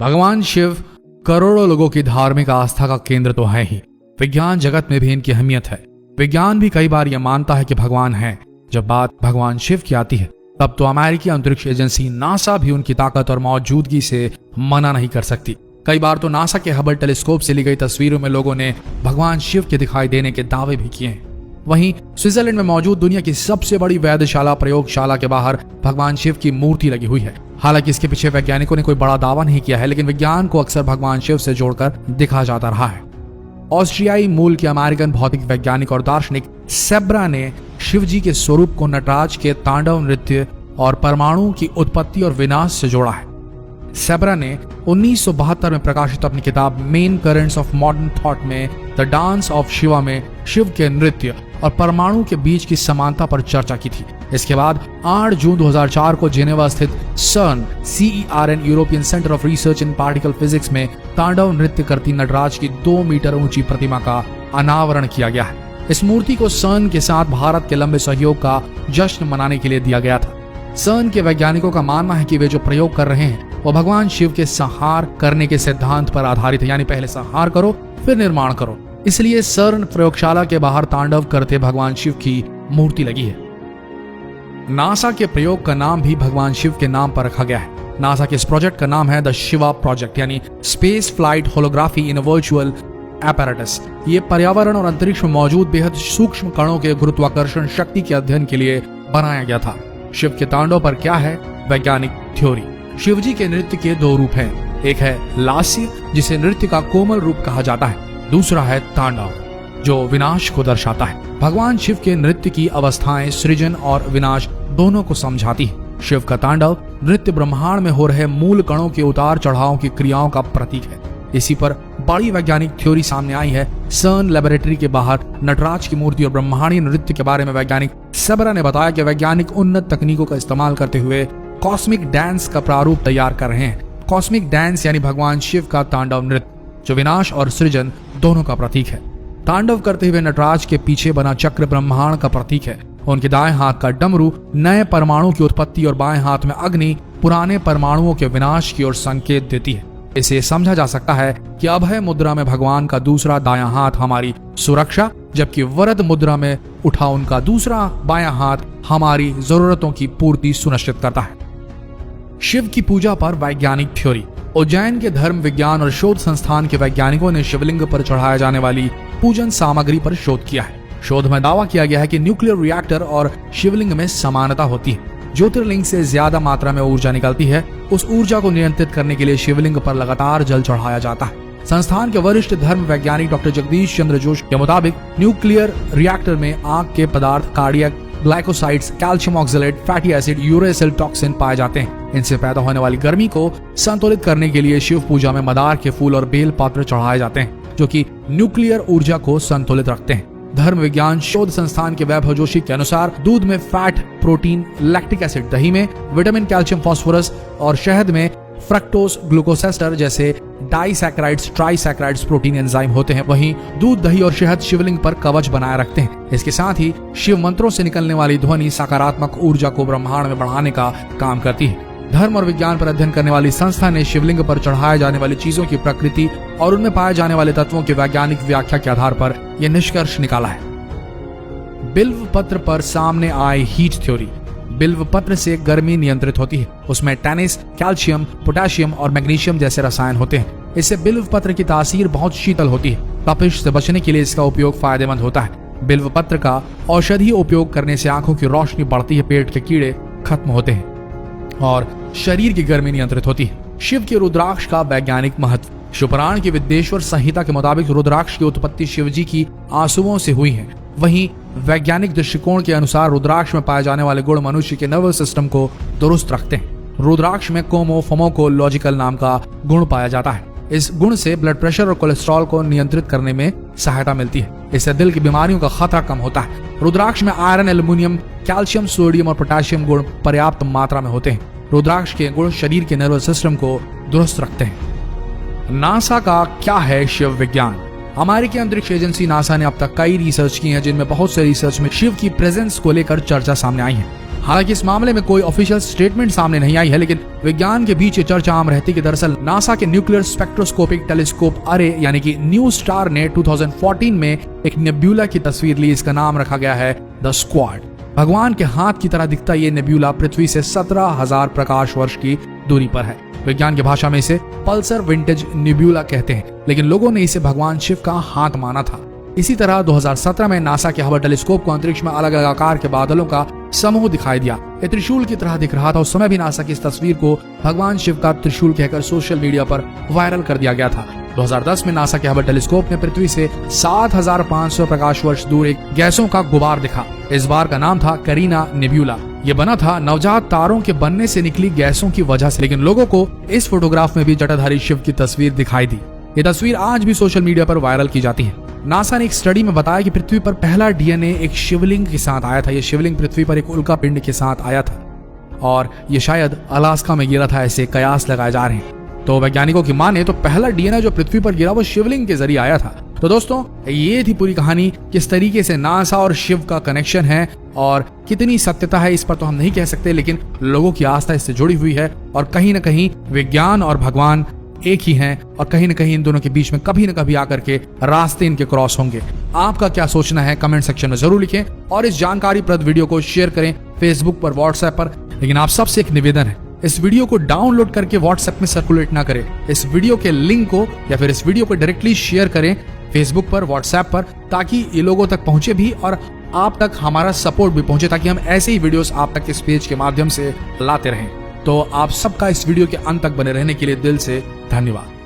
भगवान शिव करोड़ों लोगों की धार्मिक आस्था का केंद्र तो है ही, विज्ञान जगत में भी इनकी अहमियत है। विज्ञान भी कई बार यह मानता है कि भगवान है। जब बात भगवान शिव की आती है तब तो अमेरिकी अंतरिक्ष एजेंसी नासा भी उनकी ताकत और मौजूदगी से मना नहीं कर सकती। कई बार तो नासा के हबल टेलीस्कोप से ली गई तस्वीरों में लोगों ने भगवान शिव के दिखाई देने के दावे भी किए हैं। वहीं स्विट्जरलैंड में मौजूद दुनिया की सबसे बड़ी वैधशाला प्रयोगशाला के बाहर भगवान शिव की मूर्ति लगी हुई है। हालांकि इसके पीछे वैज्ञानिकों ने कोई बड़ा दावा नहीं किया है, लेकिन विज्ञान को अक्सर भगवान शिव से जोड़कर दिखा जाता रहा है। ऑस्ट्रियाई मूल के अमेरिकन भौतिक वैज्ञानिक और दार्शनिक सेब्रा ने शिव जी के स्वरूप को नटराज के तांडव नृत्य और परमाणु की उत्पत्ति और विनाश से जोड़ा है। सेब्रा ने 1972 में प्रकाशित अपनी किताब main currents of modern thought में द डांस ऑफ शिवा में शिव के नृत्य और परमाणु के बीच की समानता पर चर्चा की थी। इसके बाद 8 जून 2004 को जेनेवा स्थित CERN European centre of research in particle physics में तांडव नृत्य करती नटराज की 2 मीटर ऊंची प्रतिमा का अनावरण किया गया है। इस मूर्ति को CERN के साथ भारत के लंबे सहयोग का जश्न मनाने के लिए दिया गया था। CERN के वैज्ञानिकों का मानना है कि वे जो प्रयोग कर रहे हैं वो भगवान शिव के संहार करने के सिद्धांत पर आधारित है, यानी पहले संहार करो फिर निर्माण करो। इसलिए CERN प्रयोगशाला के बाहर तांडव करते भगवान शिव की मूर्ति लगी है। नासा के प्रयोग का नाम भी भगवान शिव के नाम पर रखा गया है। नासा के इस प्रोजेक्ट का नाम है द शिवा प्रोजेक्ट, यानी स्पेस फ्लाइट होलोग्राफी इन वर्चुअल एपैरेटस। ये पर्यावरण और अंतरिक्ष में मौजूद बेहद सूक्ष्म कणों के गुरुत्वाकर्षण शक्ति के अध्ययन के लिए बनाया गया था। शिव के तांडव पर क्या है वैज्ञानिक थ्योरी। शिव जी के नृत्य के 2 रूप हैं। एक है लास्य, जिसे नृत्य का कोमल रूप कहा जाता है। दूसरा है तांडव, जो विनाश को दर्शाता है। भगवान शिव के नृत्य की अवस्थाएं सृजन और विनाश दोनों को समझाती है। शिव का तांडव नृत्य ब्रह्मांड में हो रहे मूल कणों के उतार चढ़ाव की क्रियाओं का प्रतीक है। इसी पर बड़ी वैज्ञानिक थ्योरी सामने आई है। CERN लेबोरेटरी के बाहर नटराज की मूर्ति और ब्रह्मांडीय नृत्य के बारे में वैज्ञानिक सेब्रा ने बताया कि वैज्ञानिक उन्नत तकनीकों का इस्तेमाल करते हुए कॉस्मिक डांस का प्रारूप तैयार कर रहे हैं। कॉस्मिक डांस यानी भगवान शिव का तांडव नृत्य, जो विनाश और सृजन दोनों का प्रतीक है। तांडव करते हुए नटराज के पीछे बना चक्र ब्रह्मांड का प्रतीक है। उनके दाएं हाथ का डमरू नए परमाणु की उत्पत्ति और बाएं हाथ में अग्नि पुराने परमाणुओं के विनाश की ओर संकेत देती है। इसे समझा जा सकता है कि अभय मुद्रा में भगवान का दूसरा दायां हाथ हमारी सुरक्षा, जबकि वरद मुद्रा में उठा उनका दूसरा बायां हाथ हमारी जरूरतों की पूर्ति सुनिश्चित करता है। शिव की पूजा पर वैज्ञानिक थ्योरी। उज्जैन के धर्म विज्ञान और शोध संस्थान के वैज्ञानिकों ने शिवलिंग पर चढ़ाए जाने वाली पूजन सामग्री पर शोध किया है। शोध में दावा किया गया है कि न्यूक्लियर रिएक्टर और शिवलिंग में समानता होती है। ज्योतिर्लिंग से ज्यादा मात्रा में ऊर्जा निकलती है। उस ऊर्जा को नियंत्रित करने के लिए शिवलिंग पर लगातार जल चढ़ाया जाता है। संस्थान के वरिष्ठ धर्म वैज्ञानिक डॉक्टर जगदीश चंद्र जोशी के मुताबिक न्यूक्लियर रिएक्टर में आग के पदार्थ cardiac glycosides, calcium oxalate, fatty acid, uracil toxin पाए जाते हैं। इनसे पैदा होने वाली गर्मी को संतुलित करने के लिए शिव पूजा में मदार के फूल और बेल पत्र चढ़ाए जाते हैं, जो कि न्यूक्लियर ऊर्जा को संतुलित रखते हैं। धर्म विज्ञान शोध संस्थान के वैभव जोशी के अनुसार दूध में फैट, प्रोटीन, लैक्टिक एसिड, दही में विटामिन, कैल्शियम, फास्फोरस और शहद में फ्रक्टोज, ग्लूकोसेस्टर जैसे डाइसैकेराइड्स, ट्राइसैकेराइड्स प्रोटीन एंजाइम होते हैं। वहीं दूध, दही और शहद शिवलिंग पर कवच बनाए रखते हैं। इसके साथ ही शिव मंत्रों से निकलने वाली ध्वनि सकारात्मक ऊर्जा को ब्रह्मांड में बढ़ाने का काम करती है। धर्म और विज्ञान पर अध्ययन करने वाली संस्था ने शिवलिंग पर चढ़ाए जाने वाली चीजों की प्रकृति और उनमें पाए जाने वाले तत्वों की वैज्ञानिक व्याख्या के आधार पर यह निष्कर्ष निकाला है। बिल्व पत्र पर सामने आए हीट थ्योरी। बिल्व पत्र से गर्मी नियंत्रित होती है। उसमें टैनिस, कैल्शियम, पोटेशियम और मैग्नीशियम जैसे रसायन होते हैं। इससे बिल्व पत्र की तासीर बहुत शीतल होती है। तपिश से बचने के लिए इसका उपयोग फायदेमंद होता है। बिल्व पत्र का औषधीय उपयोग करने से आंखों की रोशनी बढ़ती है, पेट के कीड़े खत्म होते हैं और शरीर की गर्मी नियंत्रित होती है। शिव के रुद्राक्ष का वैज्ञानिक महत्व। शिवपुराण की विद्येश्वर संहिता के मुताबिक रुद्राक्ष की उत्पत्ति शिव जी की आंसुओं से हुई है। वहीं वैज्ञानिक दृष्टिकोण के अनुसार रुद्राक्ष में पाए जाने वाले गुण मनुष्य के नर्वस सिस्टम को दुरुस्त रखते हैं। रुद्राक्ष में कोमोफोमोकोलॉजिकल नाम का गुण पाया जाता है। इस गुण से ब्लड प्रेशर और कोलेस्ट्रॉल को नियंत्रित करने में सहायता मिलती है। इससे दिल की बीमारियों का खतरा कम होता है। रुद्राक्ष में आयरन, एल्युमिनियम, कैल्शियम, सोडियम और पोटेशियम गुण पर्याप्त मात्रा में होते हैं। रुद्राक्ष के गुण शरीर के नर्वस सिस्टम को दुरुस्त रखते हैं। नासा का क्या है शिव विज्ञान। अमेरिकी अंतरिक्ष एजेंसी नासा ने अब तक कई रिसर्च की है, जिनमें बहुत से रिसर्च में शिव की प्रेजेंस को लेकर चर्चा सामने आई है। हालांकि इस मामले में कोई ऑफिशियल स्टेटमेंट सामने नहीं आई है, लेकिन विज्ञान के बीच ये चर्चा आम रहती कि दरअसल नासा के न्यूक्लियर स्पेक्ट्रोस्कोपिक टेलीस्कोप अरे यानी कि न्यू स्टार ने 2014 में एक नेब्यूला की तस्वीर ली। इसका नाम रखा गया है द स्क्वाड। भगवान के हाथ की तरह दिखता ये नेब्यूला पृथ्वी से 17,000 प्रकाश वर्ष की दूरी पर है। विज्ञान की भाषा में इसे पल्सर विंटेज नेब्यूला कहते हैं, लेकिन लोगों ने इसे भगवान शिव का हाथ माना था। इसी तरह 2017 में नासा के हबल टेलीस्कोप को अंतरिक्ष में अलग अलग आकार के बादलों का समूह दिखाई दिया। ये त्रिशूल की तरह दिख रहा था। उस समय भी नासा की इस तस्वीर को भगवान शिव का त्रिशूल कहकर सोशल मीडिया पर वायरल कर दिया गया था। 2010 में नासा के हबल टेलीस्कोप ने पृथ्वी से 7,500 प्रकाश वर्ष दूर एक गैसों का गुबार दिखा। इस बार का नाम था करीना नेब्यूला। ये बना था नवजात तारों के बनने से निकली गैसों की वजह से, लेकिन लोगों को इस फोटोग्राफ में भी जटाधारी शिव की तस्वीर दिखाई दी। ये तस्वीर आज भी सोशल मीडिया पर वायरल की जाती है। नासा ने एक स्टडी में बताया कि पृथ्वी पर पहला डीएनए एक शिवलिंग के साथ आया था। यह शिवलिंग पृथ्वी पर एक उल्का पिंड के साथ आया था और ये शायद अलास्का में गिरा था, ऐसे कयास लगाए जा रहे हैं। तो वैज्ञानिकों की माने तो पहला डीएनए जो पृथ्वी पर गिरा वो शिवलिंग के जरिए आया था। तो दोस्तों, ये थी पूरी कहानी। किस तरीके से नासा और शिव का कनेक्शन है और कितनी सत्यता है इस पर तो हम नहीं कह सकते, लेकिन लोगों की आस्था इससे जुड़ी हुई है और कहीं न कहीं विज्ञान और भगवान एक ही हैं और कहीं न कहीं इन दोनों के बीच में कभी न कभी आकर के रास्ते इनके क्रॉस होंगे। आपका क्या सोचना है कमेंट सेक्शन में जरूर लिखें और इस जानकारीप्रद वीडियो को शेयर करें फेसबुक पर, व्हाट्सएप पर। लेकिन आप सबसे एक निवेदन है, इस वीडियो को डाउनलोड करके व्हाट्सएप में सर्कुलेट ना करें। इस वीडियो के लिंक को या फिर इस वीडियो को डायरेक्टली शेयर करें फेसबुक पर, व्हाट्सएप पर, ताकि ये लोगों तक पहुंचे भी और आप तक हमारा सपोर्ट भी पहुंचे, ताकि हम ऐसे ही वीडियोस आप तक इस पेज के माध्यम से लाते रहें। तो आप सबका इस वीडियो के अंत तक बने रहने के लिए दिल से धन्यवाद।